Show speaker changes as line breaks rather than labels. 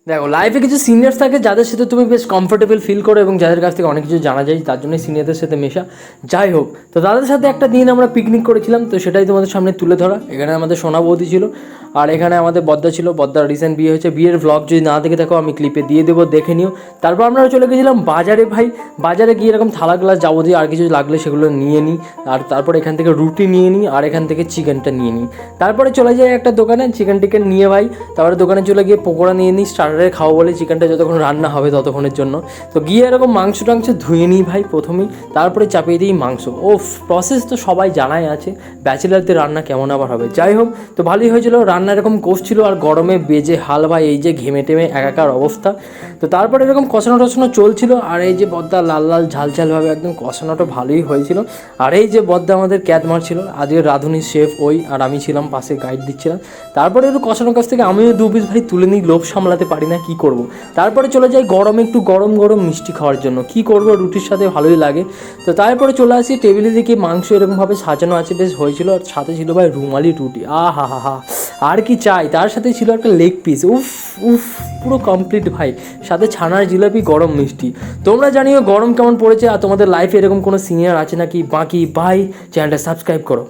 দেখো, লাইফে কিছু সিনিয়র্স থাকে যাদের সাথে তুমি বেশ কমফোর্টেবল ফিল করো এবং যাদের কাছ থেকে অনেক কিছু জানা যায়, তার জন্যই সিনিয়রদের সাথে মেশা। যাই হোক, তো তাদের সাথে একটা দিন আমরা পিকনিক করেছিলাম, তো সেটাই তোমাদের সামনে তুলে ধরা। এখানে আমাদের সোনা বৌদি ছিল, আর এখানে আমাদের বদ্দা ছিল। বদ্দার রিসেন্ট বিয়ে হয়েছে, বিয়ের ভ্লগ যদি না দেখে থাকো আমি ক্লিপে দিয়ে দেবো, দেখে নিও। তারপর আমরা চলে গেছিলাম বাজারে ভাই। বাজারে গিয়ে এরকম থালা গ্লাস যাবতীয় আর কিছু লাগলে সেগুলো নিয়ে নিই, আর তারপর এখান থেকে রুটি নিয়ে নিই, আর এখান থেকে চিকেনটা নিয়ে নিই। তারপরে চলে যাই একটা দোকানে, চিকেন টিকেন নিয়ে ভাই। তারপরে দোকানে চলে গিয়ে পকোড়া নিয়ে নিই, স্টার্টারে খাবো বলে, চিকেনটা যতক্ষণ রান্না হবে ততক্ষণের জন্য। তো গিয়ে এরকম মাংস টাংস ধুয়ে নিই ভাই প্রথমেই, তারপরে চাপিয়ে দিই মাংস। ও প্রসেস তো সবাই জানাই আছে, ব্যাচেলারদের রান্না কেমন আবার হবে। যাই হোক, তো ভালোই হয়েছিল রান্না, এরকম কষছিল, আর গরমে বেজে হাল ভাই, এই যে ঘেমে টেমে একাকার অবস্থা। তো তারপরে এরকম কষানো টষানো চলছিল, আর এই যে বদ্দা লাল লাল ঝাল ঝালভাবে একদম কষানোটা ভালোই হয়েছিল। আর এই যে বদ্দা আমাদের ক্যাট মারছিল, আজকে রাঁধুনি শেফ ওই, আর আমি ছিলাম পাশে গাইড দিচ্ছিলাম। তারপরে একটু কষানোর কাছ থেকে আমিও 2 পিস ভাই তুলে নিই, লোভ সামলাতে পারি না, কী করব। তারপরে চলে যাই গরমে একটু গরম গরম মিষ্টি খাওয়ার জন্য, কী করব, রুটির সাথে ভালোই লাগে। তো তারপরে চলে আসি টেবিলে, দেখি মাংস এরকমভাবে সাজানো আছে, বেশ হয়েছিল। আর সাথে ছিল ভাই রুমালি রুটি, হা হা হা, আর কি চাই। তার সাথে ছিল একটা লেগ পিস, উফ উফ, পুরো কমপ্লিট ভাই। সাথে ছানার জিলাপি, গরম মিষ্টি। তোমরা জানিও গরম কেমন পড়েছে, আর তোমাদের লাইফে এরকম কোনো সিনিয়র আছে নাকি বাকি ভাই। চ্যানেলটা সাবস্ক্রাইব করো।